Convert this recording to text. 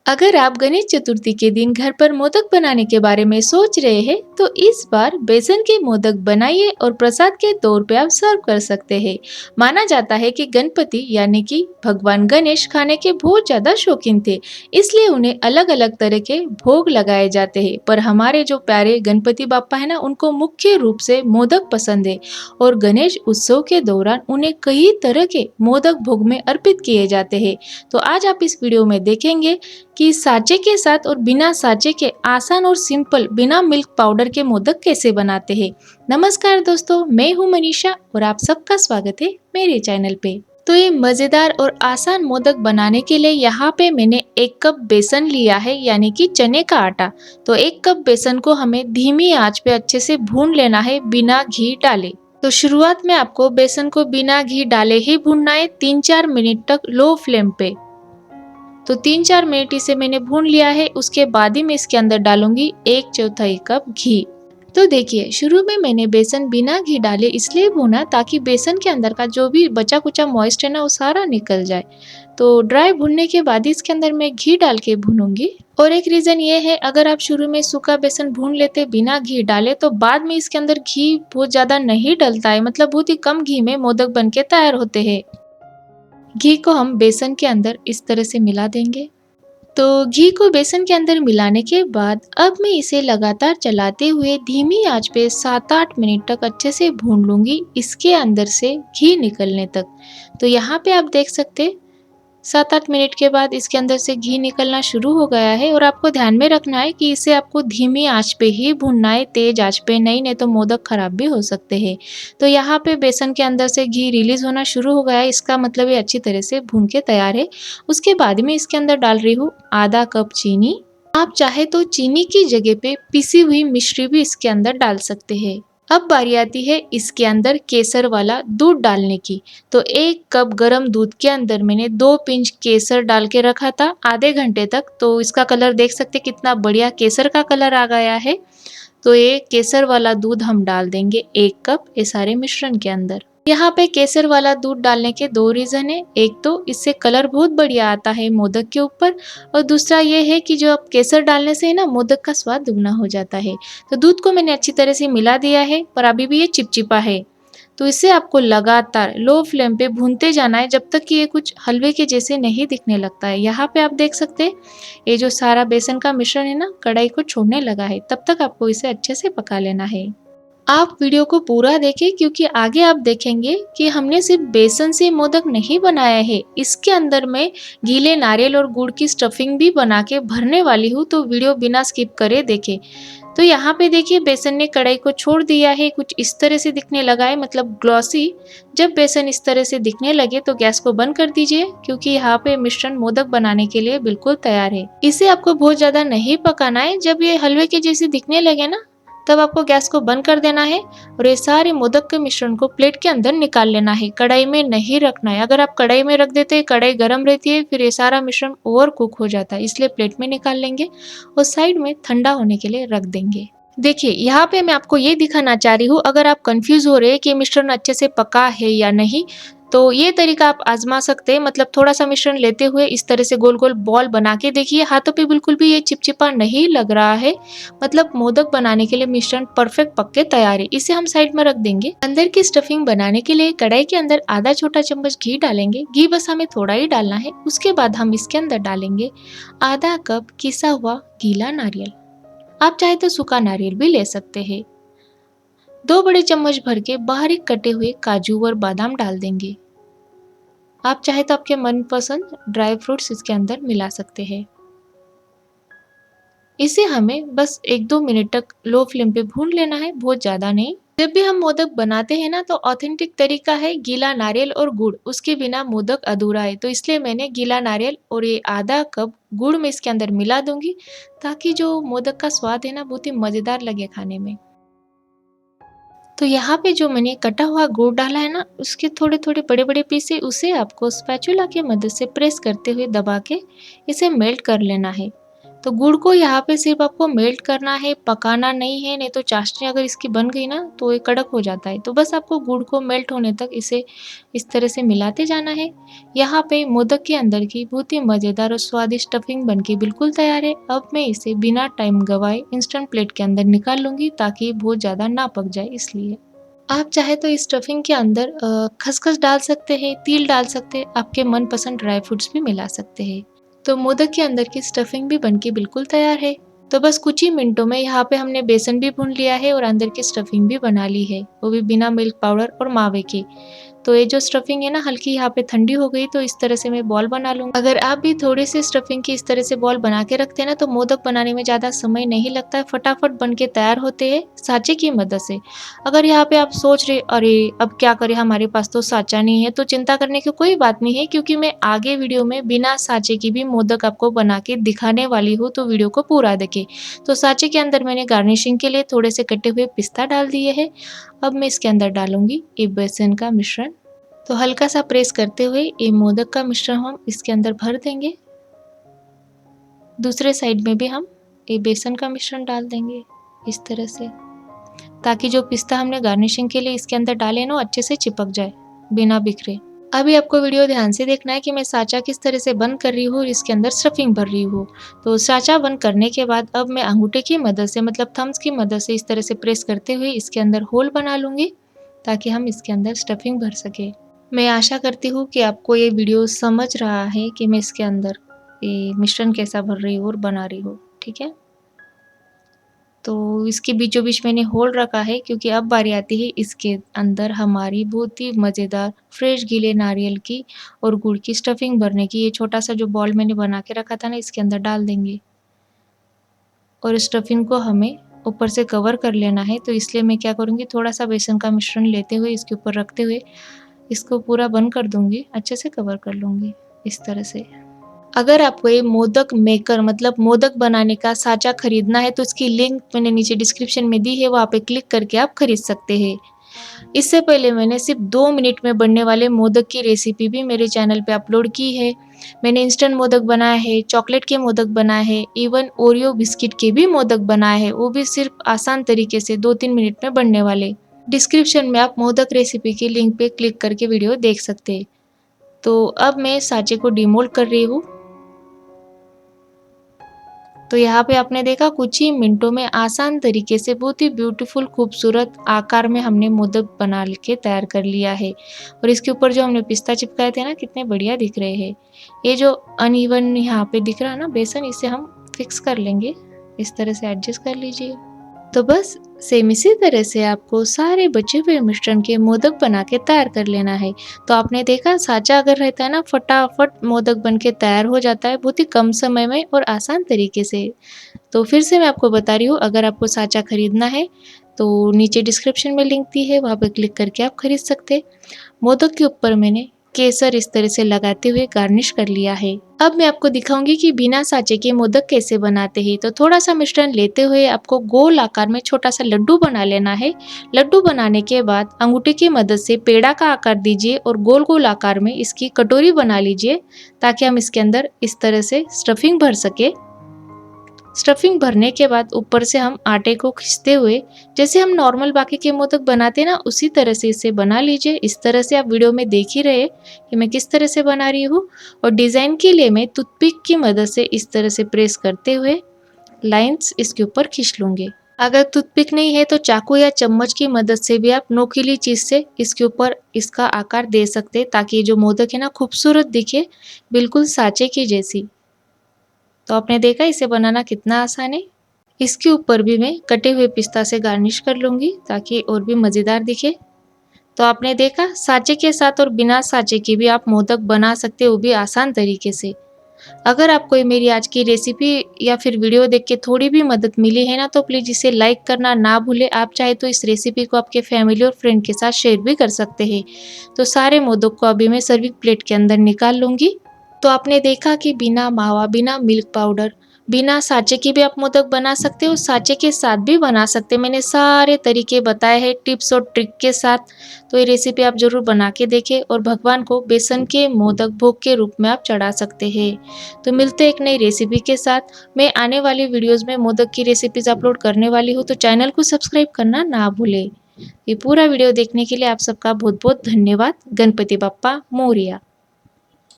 अगर आप गणेश चतुर्थी के दिन घर पर मोदक बनाने के बारे में सोच रहे हैं तो इस बार बेसन के मोदक बनाइए और प्रसाद के तौर पे आप सर्व कर सकते हैं। माना जाता है कि गणपति यानी कि भगवान गणेश खाने के बहुत ज्यादा शौकीन थे, इसलिए उन्हें अलग अलग तरह के भोग लगाए जाते हैं। पर हमारे जो प्यारे गणपति बापा है ना, उनको मुख्य रूप से मोदक पसंद है और गणेश उत्सव के दौरान उन्हें कई तरह के मोदक भोग में अर्पित किए जाते हैं। तो आज आप इस वीडियो में देखेंगे कि साचे के साथ और बिना साचे के आसान और सिंपल बिना मिल्क पाउडर के मोदक कैसे बनाते हैं। नमस्कार दोस्तों, मैं हूं मनीषा और आप सबका स्वागत है मेरे चैनल पे। तो ये मजेदार और आसान मोदक बनाने के लिए यहाँ पे मैंने 1 कप बेसन लिया है, यानी कि चने का आटा। तो 1 कप बेसन को हमें धीमी आंच पे अच्छे से भून लेना है बिना घी डाले। तो शुरुआत में आपको बेसन को बिना घी डाले ही भूनना है 3-4 मिनट तक लो फ्लेम पे। तो 3-4 मिनट इसे मैंने भून लिया है। उसके बाद ही मैं इसके अंदर डालूंगी 1/4 कप घी। तो देखिए, शुरू में मैंने बेसन बिना घी डाले इसलिए भूना ताकि बेसन के अंदर का जो भी बचा कुचा मॉइस्ट है ना, वो सारा निकल जाए। तो ड्राई भूनने के बाद इसके अंदर मैं घी डाल के भूनूंगी। और एक रीजन ये है, अगर आप शुरू में सूखा बेसन भून लेते बिना घी डाले तो बाद में इसके अंदर घी बहुत ज्यादा नहीं डलता है, मतलब बहुत ही कम घी में मोदक बन के तैयार होते हैं। घी को हम बेसन के अंदर इस तरह से मिला देंगे। तो घी को बेसन के अंदर मिलाने के बाद अब मैं इसे लगातार चलाते हुए धीमी आंच पे 7-8 मिनट तक अच्छे से भून लूंगी, इसके अंदर से घी निकलने तक। तो यहाँ पे आप देख सकते 7-8 मिनट के बाद इसके अंदर से घी निकलना शुरू हो गया है। और आपको ध्यान में रखना है कि इसे आपको धीमी आंच पे ही भूनना है, तेज आंच पे नहीं तो मोदक खराब भी हो सकते हैं। तो यहाँ पे बेसन के अंदर से घी रिलीज होना शुरू हो गया है, इसका मतलब ये अच्छी तरह से भून के तैयार है। उसके बाद में इसके अंदर डाल रही हूँ आधा कप चीनी। आप चाहे तो चीनी की जगह पे पिसी हुई मिश्री भी इसके अंदर डाल सकते हैं। अब बारी आती है इसके अंदर केसर वाला दूध डालने की। तो 1 कप गरम दूध के अंदर मैंने 2 पिंच केसर डाल के रखा था आधे घंटे तक। तो इसका कलर देख सकते कितना बढ़िया केसर का कलर आ गया है। तो ये केसर वाला दूध हम डाल देंगे 1 कप ये सारे मिश्रण के अंदर। यहाँ पे केसर वाला दूध डालने के 2 रीजन है। एक तो इससे कलर बहुत बढ़िया आता है मोदक के ऊपर, और दूसरा ये है कि जो अब केसर डालने से है ना, मोदक का स्वाद दुगना हो जाता है। तो दूध को मैंने अच्छी तरह से मिला दिया है, पर अभी भी ये चिपचिपा है। तो इसे आपको लगातार लो फ्लेम पे भूनते जाना है जब तक कि ये कुछ हलवे के जैसे नहीं दिखने लगता है। यहाँ पे आप देख सकते हैं ये जो सारा बेसन का मिश्रण है ना, कढ़ाई को छोड़ने लगा है। तब तक आपको इसे अच्छे से पका लेना है। आप वीडियो को पूरा देखें, क्योंकि आगे आप देखेंगे कि हमने सिर्फ बेसन से मोदक नहीं बनाया है, इसके अंदर मैं गीले नारियल और गुड़ की स्टफिंग भी बना के भरने वाली हूँ। तो वीडियो बिना स्किप करे देखें। तो यहाँ पे देखिए बेसन ने कढ़ाई को छोड़ दिया है, कुछ इस तरह से दिखने लगा है, मतलब ग्लॉसी। जब बेसन इस तरह से दिखने लगे तो गैस को बंद कर दीजिए, क्योंकि यहाँ पे मिश्रण मोदक बनाने के लिए बिल्कुल तैयार है। इसे आपको बहुत ज्यादा नहीं पकाना है। जब ये हलवे के जैसे दिखने लगे ना, तब आपको गैस को बंद कर देना है और ये सारे मोदक के मिश्रण को प्लेट के अंदर निकाल लेना है। कढ़ाई में नहीं रखना है। अगर आप कढ़ाई में रख देते हैं, कढ़ाई गर्म रहती है, फिर ये सारा मिश्रण ओवर कुक हो जाता है, इसलिए प्लेट में निकाल लेंगे और साइड में ठंडा होने के लिए रख देंगे। देखिए, यहाँ पे मैं आपको ये दिखाना चाह रही हूँ, अगर आप कंफ्यूज हो रहे हैं कि मिश्रण अच्छे से पका है या नहीं, तो ये तरीका आप आजमा सकते हैं। मतलब थोड़ा सा मिश्रण लेते हुए इस तरह से गोल गोल बॉल बना के देखिए, हाथों पे बिल्कुल भी ये चिपचिपा नहीं लग रहा है। मतलब मोदक बनाने के लिए मिश्रण परफेक्ट पक के तैयार है। इसे हम साइड में रख देंगे। अंदर की स्टफिंग बनाने के लिए कढ़ाई के अंदर आधा छोटा चम्मच घी डालेंगे। घी बस हमें थोड़ा ही डालना है। उसके बाद हम इसके अंदर डालेंगे आधा कप किसा हुआ गीला नारियल। आप चाहे तो सूखा नारियल भी ले सकते हैं। 2 बड़े चम्मच भर के बारीक कटे हुए काजू और बादाम डाल देंगे। आप चाहे तो आपके मनपसंद ड्राई फ्रूट्स इसके अंदर मिला सकते हैं। इसे हमें बस 1-2 मिनट तक लो फ्लेम पे भून लेना है, बहुत ज्यादा नहीं। जब भी हम मोदक बनाते हैं ना, तो ऑथेंटिक तरीका है गीला नारियल और गुड़, उसके बिना मोदक अधूरा है। तो इसलिए मैंने गीला नारियल और ये आधा कप गुड़ में इसके अंदर मिला दूंगी, ताकि जो मोदक का स्वाद है ना, बहुत ही मजेदार लगे खाने में। तो यहाँ पे जो मैंने कटा हुआ गुड़ डाला है ना, उसके थोड़े थोड़े बड़े बड़े पीस है, उसे आपको स्पैचुला की मदद से प्रेस करते हुए दबा के इसे मेल्ट कर लेना है। तो गुड़ को यहाँ पे सिर्फ आपको मेल्ट करना है, पकाना नहीं है, नहीं तो चाशनी अगर इसकी बन गई ना तो ये कड़क हो जाता है। तो बस आपको गुड़ को मेल्ट होने तक इसे इस तरह से मिलाते जाना है। यहाँ पे मोदक के अंदर की बहुत ही मज़ेदार और स्वादिष्ट स्टफिंग बनके बिल्कुल तैयार है। अब मैं इसे बिना टाइम गवाए इंस्टेंट प्लेट के अंदर निकाल लूँगी ताकि बहुत ज़्यादा ना पक जाए इसलिए। आप चाहे तो इस स्टफिंग के अंदर खसखस डाल सकते हैं, तिल डाल सकते हैं, आपके मनपसंद ड्राई फ्रूट्स भी मिला सकते हैं। तो मोदक के अंदर की स्टफिंग भी बनके बिल्कुल तैयार है। तो बस कुछ ही मिनटों में यहाँ पे हमने बेसन भी भून लिया है और अंदर की स्टफिंग भी बना ली है, वो भी बिना मिल्क पाउडर और मावे के। तो ये जो स्टफिंग है ना हल्की यहाँ पे ठंडी हो गई, तो इस तरह से मैं बॉल बना लूँगी। अगर आप भी थोड़े से स्टफिंग की इस तरह से बॉल बना के रखते हैं ना तो मोदक बनाने में ज़्यादा समय नहीं लगता है, फटाफट बन के तैयार होते हैं साँचे की मदद से। अगर यहाँ पे आप सोच रहे अरे अब क्या करें, हमारे पास तो साँचा नहीं है, तो चिंता करने की कोई बात नहीं है, क्योंकि मैं आगे वीडियो में बिना साँचे की भी मोदक आपको बना के दिखाने वाली हूँ, तो वीडियो को पूरा देखें। तो साँचे के अंदर मैंने गार्निशिंग के लिए थोड़े से कटे हुए पिस्ता डाल दिए हैं। अब मैं इसके अंदर डालूंगी ये बेसन का मिश्रण। तो हल्का सा प्रेस करते हुए ये मोदक का मिश्रण हम इसके अंदर भर देंगे। दूसरे साइड में भी हम ये बेसन का मिश्रण डाल देंगे इस तरह से, ताकि जो पिस्ता हमने गार्निशिंग के लिए इसके अंदर डाले ना अच्छे से चिपक जाए बिना बिखरे। अभी आपको वीडियो ध्यान से देखना है कि मैं साँचा किस तरह से बंद कर रही हूँ और इसके अंदर स्टफिंग भर रही हूँ। तो साँचा बंद करने के बाद अब मैं अंगूठे की मदद से मतलब थम्स की मदद से इस तरह से प्रेस करते हुए इसके अंदर होल बना लूँगी, ताकि हम इसके अंदर स्टफिंग भर सके। मैं आशा करती हूँ कि आपको ये वीडियो समझ रहा है कि मैं इसके अंदर ये मिश्रण कैसा भर रही हूँ और बना रही हूँ, ठीक है। तो इसके बीचों बीच मैंने होल रखा है, क्योंकि अब बारी आती है इसके अंदर हमारी बहुत ही मज़ेदार फ्रेश गीले नारियल की और गुड़ की स्टफिंग भरने की। ये छोटा सा जो बॉल मैंने बना के रखा था ना इसके अंदर डाल देंगे और स्टफिंग को हमें ऊपर से कवर कर लेना है। तो इसलिए मैं क्या करूँगी, थोड़ा सा बेसन का मिश्रण लेते हुए इसके ऊपर रखते हुए इसको पूरा बंद कर दूंगी, अच्छे से कवर कर लूँगी इस तरह से। अगर आपको ये मोदक मेकर मतलब मोदक बनाने का साँचा खरीदना है तो उसकी लिंक मैंने नीचे डिस्क्रिप्शन में दी है, वहाँ पे क्लिक करके आप खरीद सकते हैं। इससे पहले मैंने सिर्फ 2 मिनट में बनने वाले मोदक की रेसिपी भी मेरे चैनल पे अपलोड की है। मैंने इंस्टेंट मोदक बनाए हैं, चॉकलेट के मोदक बनाए हैं, इवन ओरियो बिस्किट के भी मोदक बनाए हैं, वो भी सिर्फ आसान तरीके से 2-3 मिनट में बनने वाले। डिस्क्रिप्शन में आप मोदक रेसिपी की लिंक पे क्लिक करके वीडियो देख सकते हैं। तो अब मैं साँचे को डिमोल्ड कर रही हूँ। तो यहाँ पे आपने देखा कुछ ही मिनटों में आसान तरीके से बहुत ही ब्यूटीफुल खूबसूरत आकार में हमने मोदक बना के तैयार कर लिया है। और इसके ऊपर जो हमने पिस्ता चिपकाए थे ना कितने बढ़िया दिख रहे हैं। ये जो अनइवन यहाँ पे दिख रहा है ना बेसन, इसे हम फिक्स कर लेंगे, इस तरह से एडजस्ट कर लीजिए। तो बस सेम इसी तरह से आपको सारे बचे हुए मिश्रण के मोदक बना के तैयार कर लेना है। तो आपने देखा साँचा अगर रहता है ना फटाफट मोदक बन के तैयार हो जाता है बहुत ही कम समय में और आसान तरीके से। तो फिर से मैं आपको बता रही हूँ, अगर आपको साँचा खरीदना है तो नीचे डिस्क्रिप्शन में लिंक दी है, वहाँ पर क्लिक करके आप खरीद सकते। मोदक के ऊपर मैंने केसर इस तरह से लगाते हुए गार्निश कर लिया है। अब मैं आपको दिखाऊंगी कि बिना साँचे के मोदक कैसे बनाते हैं। तो थोड़ा सा मिश्रण लेते हुए आपको गोल आकार में छोटा सा लड्डू बना लेना है। लड्डू बनाने के बाद अंगूठे की मदद से पेड़ा का आकार दीजिए और गोल गोल आकार में इसकी कटोरी बना लीजिए, ताकि हम इसके अंदर इस तरह से स्टफिंग भर सके। स्टफिंग भरने के बाद ऊपर से हम आटे को खींचते हुए जैसे हम नॉर्मल बाकी के मोदक बनाते हैं ना उसी तरह से इसे बना लीजिए। इस तरह से आप वीडियो में देख ही रहे कि मैं किस तरह से बना रही हूँ। और डिज़ाइन के लिए मैं टूथपिक की मदद से इस तरह से प्रेस करते हुए लाइंस इसके ऊपर खींच लूँगी। अगर टूथपिक नहीं है तो चाकू या चम्मच की मदद से भी आप नोकीली चीज़ से इसके ऊपर इसका आकार दे सकते हैं, ताकि जो मोदक है ना खूबसूरत दिखे, बिल्कुल साँचे की जैसी। तो आपने देखा इसे बनाना कितना आसान है। इसके ऊपर भी मैं कटे हुए पिस्ता से गार्निश कर लूँगी ताकि और भी मज़ेदार दिखे। तो आपने देखा साँचे के साथ और बिना साँचे के भी आप मोदक बना सकते हो, वो भी आसान तरीके से। अगर आपको मेरी आज की रेसिपी या फिर वीडियो देख के थोड़ी भी मदद मिली है ना तो प्लीज़ इसे लाइक करना ना भूलें। आप चाहे तो इस रेसिपी को आपके फैमिली और फ्रेंड के साथ शेयर भी कर सकते हैं। तो सारे मोदक को अभी मैं सर्विंग प्लेट के अंदर निकाल लूँगी। तो आपने देखा कि बिना मावा, बिना मिल्क पाउडर, बिना साँचे के भी आप मोदक बना सकते हो, साँचे के साथ भी बना सकते हैं। मैंने सारे तरीके बताए हैं टिप्स और ट्रिक के साथ, तो ये रेसिपी आप ज़रूर बना के देखें और भगवान को बेसन के मोदक भोग के रूप में आप चढ़ा सकते हैं। तो मिलते हैं एक नई रेसिपी के साथ। मैं आने वाली वीडियोज़ में मोदक की रेसिपीज़ अपलोड करने वाली हूँ, तो चैनल को सब्सक्राइब करना ना भूलें। ये पूरा वीडियो देखने के लिए आप सबका बहुत-बहुत धन्यवाद। गणपति बप्पा मोरया।